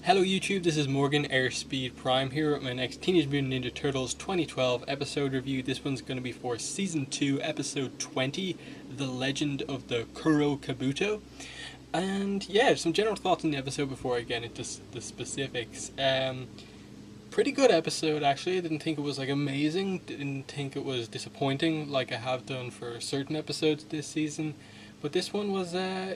Hello YouTube, this is Morgan Airspeed Prime here with my next Teenage Mutant Ninja Turtles 2012 episode review. This one's going to be for Season 2, Episode 20, The Legend of the Kuro Kabuto. And yeah, some general thoughts on the episode before I get into the specifics. Pretty good episode actually. I didn't think it was like amazing, didn't think it was disappointing like I have done for certain episodes this season. But this one was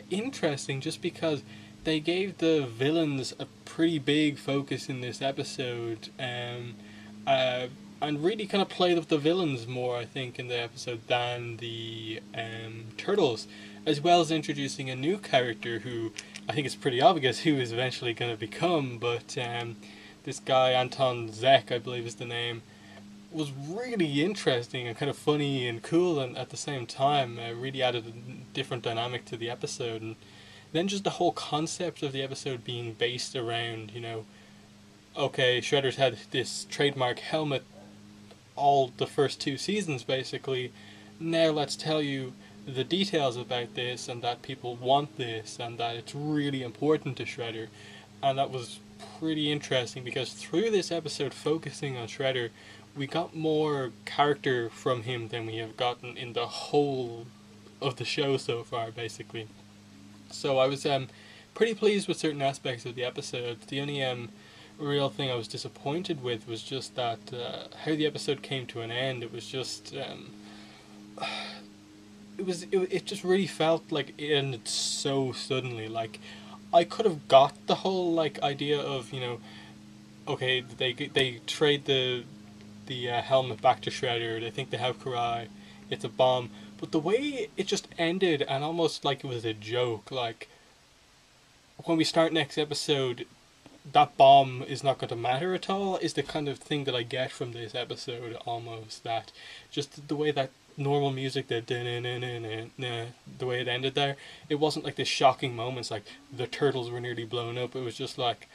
interesting just because they gave the villains a pretty big focus in this episode, and really kind of played up the villains more, I think, in the episode than the turtles, as well as introducing a new character who I think it's pretty obvious who is eventually going to become, but this guy, Anton Zek, I believe is the name, was really interesting and kind of funny and cool, and at the same time really added a different dynamic to the episode. And then just the whole concept of the episode being based around, okay, Shredder's had this trademark helmet all the first two seasons basically. Now let's tell you the details about this and that people want this and that it's really important to Shredder. And that was pretty interesting because through this episode focusing on Shredder, we got more character from him than we have gotten in the whole of the show so far basically. So I was pretty pleased with certain aspects of the episode. The only real thing I was disappointed with was just that how the episode came to an end. It was just it just really felt like it ended so suddenly. Like I could have got the whole like idea of okay, they trade the helmet back to Shredder. They think they have Karai. It's a bomb. But the way it just ended, and almost like it was a joke, like when we start next episode, that bomb is not going to matter at all, is the kind of thing that I get from this episode almost. That just the way that normal music, the way it ended there, it wasn't like this shocking moments like the turtles were nearly blown up. It was just like,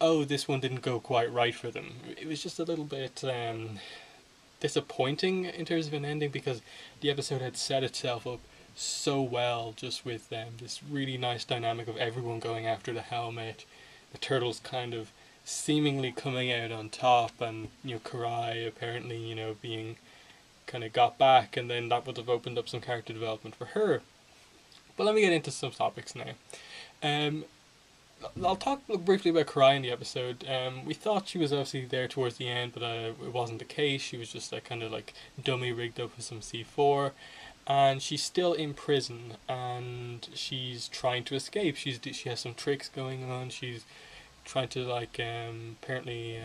oh, this one didn't go quite right for them. It was just a little bit disappointing in terms of an ending because the episode had set itself up so well, just with this really nice dynamic of everyone going after the helmet, the turtles kind of seemingly coming out on top, and Karai apparently being kind of got back, and then that would have opened up some character development for her. But let me get into some topics now. I'll talk briefly about Karai in the episode. We thought she was obviously there towards the end, but it wasn't the case. She was just kind of like dummy rigged up with some C4, and she's still in prison, and she's trying to escape. She has some tricks going on. She's trying to apparently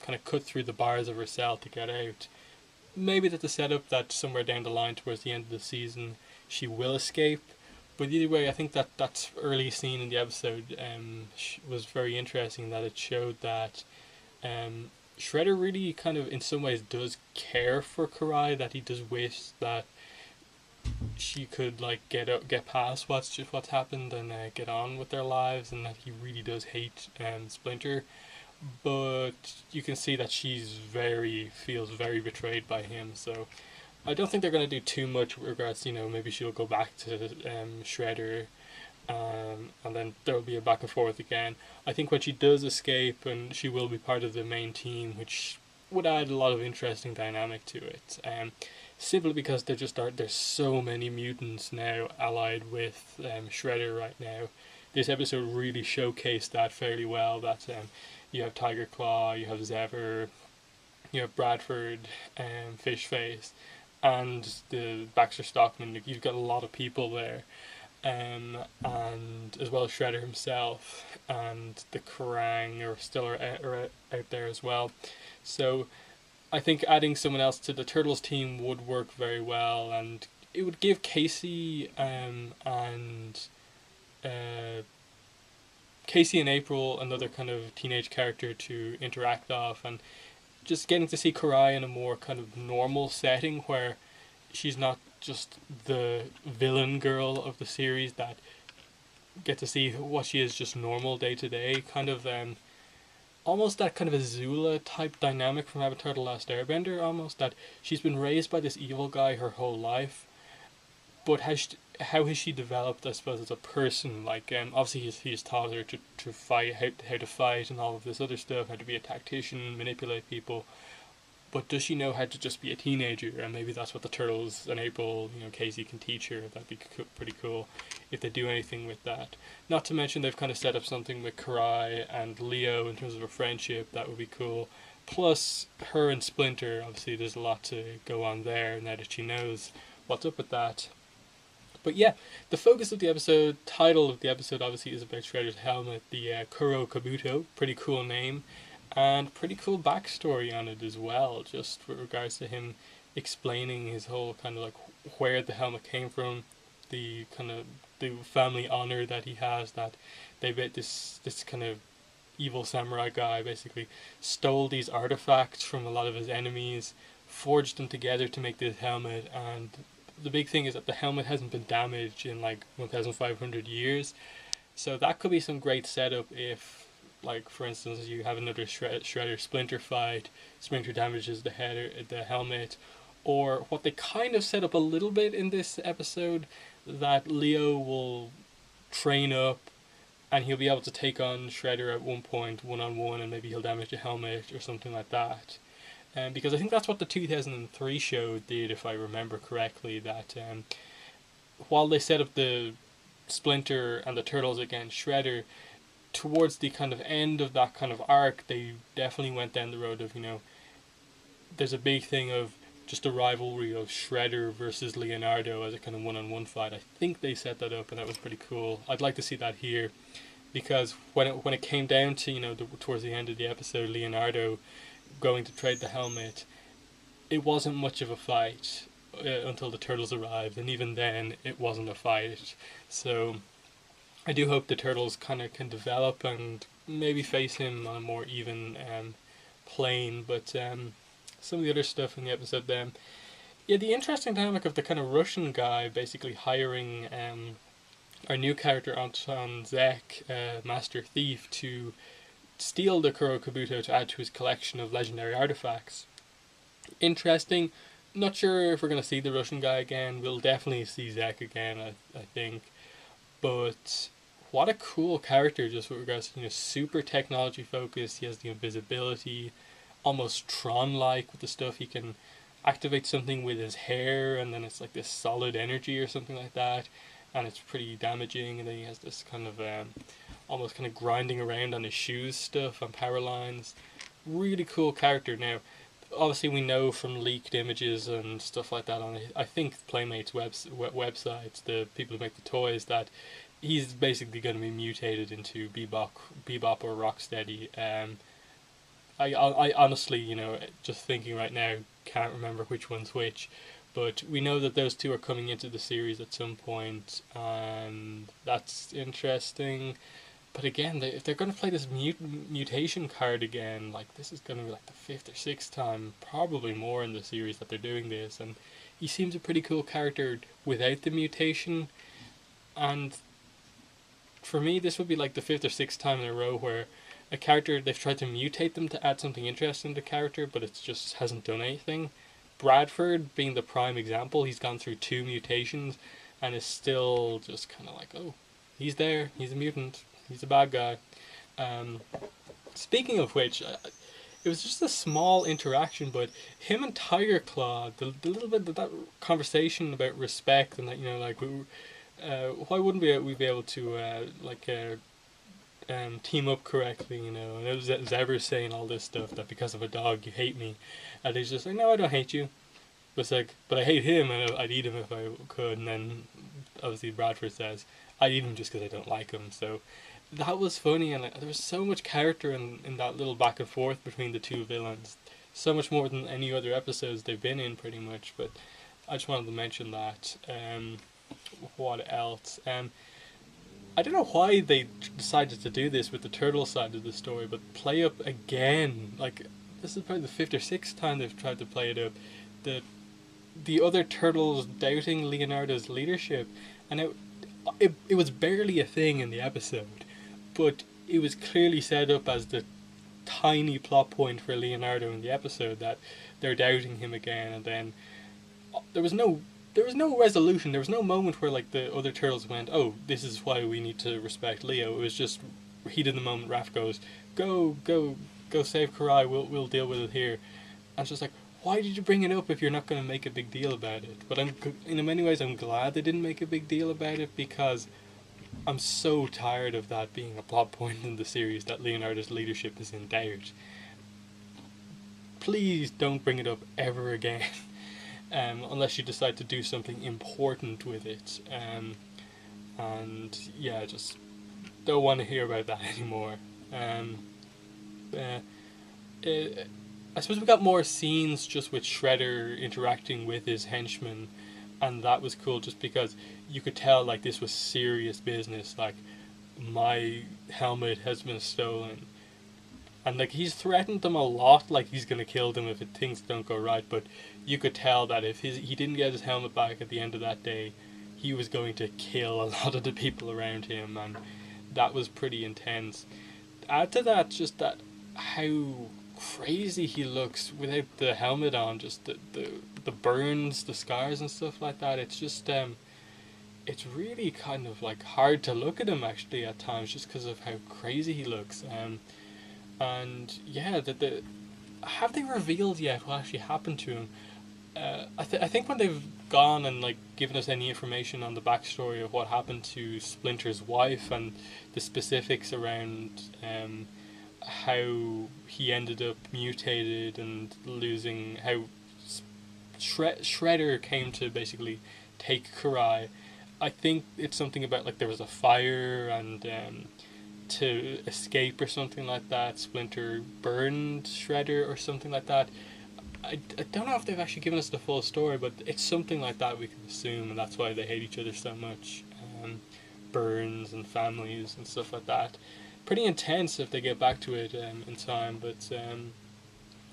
kind of cut through the bars of her cell to get out. Maybe that's a setup that somewhere down the line towards the end of the season she will escape. But either way, I think that early scene in the episode was very interesting. That it showed that Shredder really kind of in some ways does care for Karai. That he does wish that she could get past what's happened and get on with their lives, and that he really does hate Splinter. But you can see that feels very betrayed by him. So I don't think they're going to do too much with regards to, maybe she'll go back to Shredder, and then there'll be a back and forth again. I think when she does escape, and she will be part of the main team, which would add a lot of interesting dynamic to it. Simply because there's so many mutants now allied with Shredder right now. This episode really showcased that fairly well. That you have Tiger Claw, you have Zephyr, you have Bradford, Fish Face, and the Baxter Stockman. You've got a lot of people there, and as well as Shredder himself, and the Krang are out there as well. So I think adding someone else to the Turtles team would work very well, and it would give Casey and April another kind of teenage character to interact off, and just getting to see Karai in a more kind of normal setting where she's not just the villain girl of the series, that get to see what she is just normal day to day, kind of almost that kind of Azula type dynamic from Avatar The Last Airbender, almost, that she's been raised by this evil guy her whole life, but how has she developed, I suppose, as a person? Like, obviously he's taught her to fight, how to fight and all of this other stuff, how to be a tactician, manipulate people. But does she know how to just be a teenager? And maybe that's what the Turtles and April, Casey can teach her. That'd be pretty cool if they do anything with that. Not to mention they've kind of set up something with Karai and Leo in terms of a friendship. That would be cool. Plus, her and Splinter, obviously there's a lot to go on there now that she knows what's up with that. But yeah, the focus of the episode, title of the episode, obviously is about Shredder's helmet, the Kuro Kabuto. Pretty cool name, and pretty cool backstory on it as well, just with regards to him explaining his whole kind of like where the helmet came from, the kind of the family honor that he has, that they bet this kind of evil samurai guy basically stole these artifacts from a lot of his enemies, forged them together to make this helmet, and the big thing is that the helmet hasn't been damaged in like 1,500 years. So that could be some great setup if, like, for instance, you have another Shredder Splinter fight, Splinter damages the helmet, or what they kind of set up a little bit in this episode, that Leo will train up and he'll be able to take on Shredder at one point, one-on-one, and maybe he'll damage the helmet or something like that. Because I think that's what the 2003 show did, if I remember correctly, that while they set up the Splinter and the Turtles against Shredder, towards the kind of end of that kind of arc, they definitely went down the road of, there's a big thing of just a rivalry of Shredder versus Leonardo as a kind of one-on-one fight. I think they set that up, and that was pretty cool. I'd like to see that here, because when it came down to, towards the end of the episode, Leonardo going to trade the helmet, it wasn't much of a fight until the Turtles arrived, and even then it wasn't a fight. So I do hope the Turtles kind of can develop and maybe face him on a more even plane. But some of the other stuff in the episode then, yeah, the interesting dynamic of the kind of Russian guy basically hiring our new character Anton Zek, Master Thief, to steal the Kuro Kabuto to add to his collection of legendary artifacts. Interesting. Not sure if we're going to see the Russian guy again. We'll definitely see Zek again, I think. But what a cool character, just with regards to, super technology focused. He has the invisibility, almost Tron-like with the stuff. He can activate something with his hair, and then it's like this solid energy or something like that. And it's pretty damaging. And then he has this kind of almost kind of grinding around on his shoes stuff on power lines. Really cool character. Now, obviously we know from leaked images and stuff like that on, I think, Playmate's websites, the people who make the toys, that he's basically going to be mutated into Bebop or Rocksteady. I honestly, just thinking right now, can't remember which one's which. But we know that those two are coming into the series at some point, and that's interesting. But again, if they're going to play this mutation card again, like, this is going to be like the 5th or 6th time, probably more in the series that they're doing this. And he seems a pretty cool character without the mutation. And for me, this would be like the 5th or 6th time in a row where a character, they've tried to mutate them to add something interesting to the character, but it just hasn't done anything. Bradford being the prime example, he's gone through 2 mutations and is still just kind of like, oh, he's there, he's a mutant. He's a bad guy. Speaking of which, it was just a small interaction, but him and Tiger Claw, the little bit of that conversation about respect and that, why wouldn't we be able to team up correctly, And it was Zebra saying all this stuff, that because of a dog you hate me, and he's just like, no, I don't hate you. But it's like, but I hate him, and I'd eat him if I could. And then obviously Bradford says, I'd eat him just because I don't like him. So that was funny, and there was so much character in that little back and forth between the two villains. So much more than any other episodes they've been in, pretty much. But I just wanted to mention that. What else? I don't know why they decided to do this with the turtle side of the story, but play up again. Like, this is probably the 5th or 6th time they've tried to play it up. The other turtles doubting Leonardo's leadership, and it was barely a thing in the episode, but it was clearly set up as the tiny plot point for Leonardo in the episode, that they're doubting him again, and then there was no there was no resolution. There was no moment where like the other turtles went, "Oh, this is why we need to respect Leo." It was just heat of the moment. Raph goes, "Go, go, go save Karai. We'll deal with it here." And it's just like, why did you bring it up if you're not going to make a big deal about it? But in many ways, I'm glad they didn't make a big deal about it, because I'm so tired of that being a plot point in the series, that Leonardo's leadership is in doubt. Please don't bring it up ever again, unless you decide to do something important with it. And yeah, just don't want to hear about that anymore. Uh, I suppose we got more scenes just with Shredder interacting with his henchmen, and that was cool just because you could tell like this was serious business. Like, my helmet has been stolen, and like he's threatened them a lot, like he's gonna kill them if things don't go right. But you could tell that if he didn't get his helmet back at the end of that day, he was going to kill a lot of the people around him, and that was pretty intense. Add to that just that how crazy he looks without the helmet on, just the burns, the scars and stuff like that. It's just it's really kind of like hard to look at him actually at times, just because of how crazy he looks. And yeah, the have they revealed yet what actually happened to him? I think when they've gone and like given us any information on the backstory of what happened to Splinter's wife and the specifics around how he ended up mutated and losing, how Shredder came to basically take Karai. I think it's something about like there was a fire, and to escape or something like that, Splinter burned Shredder or something like that. I don't know if they've actually given us the full story, but it's something like that we can assume, and that's why they hate each other so much. Burns and families and stuff like that. Pretty intense if they get back to it in time, but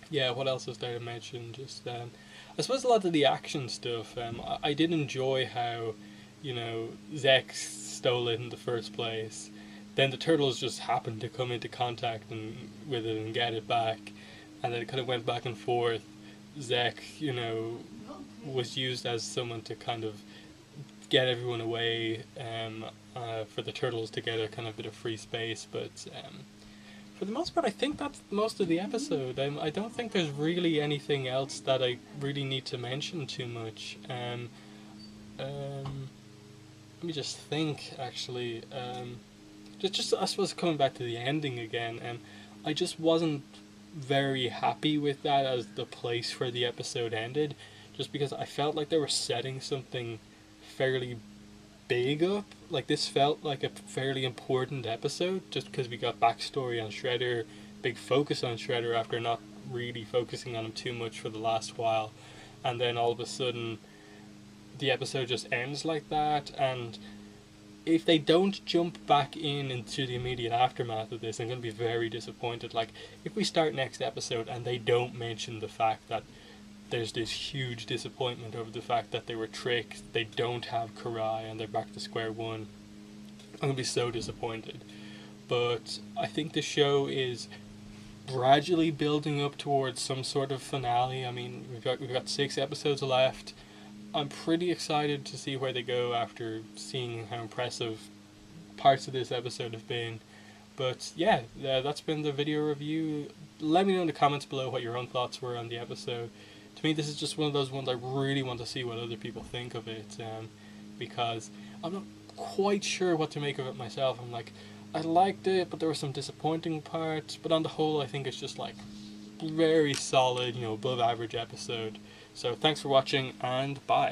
yeah, what else is there to mention? Just I suppose a lot of the action stuff. I did enjoy how, you know, Zek stole it in the first place. Then the turtles just happened to come into contact with it and get it back, and then it kind of went back and forth. Zek, you know, was used as someone to kind of get everyone away, for the turtles to get a kind of bit of free space. But for the most part, I think that's most of the episode. I don't think there's really anything else that I really need to mention too much. Let me just think, actually. Just I suppose coming back to the ending again, I just wasn't very happy with that as the place where the episode ended, just because I felt like they were setting something fairly big up. Like, this felt like a fairly important episode, just because we got backstory on Shredder, big focus on Shredder after not really focusing on him too much for the last while, and then all of a sudden the episode just ends like that. And if they don't jump back into the immediate aftermath of this, I'm going to be very disappointed. Like, if we start next episode and they don't mention the fact that there's this huge disappointment over the fact that they were tricked, they don't have Karai, and they're back to square one, I'm going to be so disappointed. But I think the show is gradually building up towards some sort of finale. I mean, we've got 6 episodes left. I'm pretty excited to see where they go after seeing how impressive parts of this episode have been. But yeah, that's been the video review. Let me know in the comments below what your own thoughts were on the episode. To me, this is just one of those ones I really want to see what other people think of it, because I'm not quite sure what to make of it myself. I'm like, I liked it, but there were some disappointing parts. But on the whole, I think it's just like very solid, above average episode. So thanks for watching, and bye.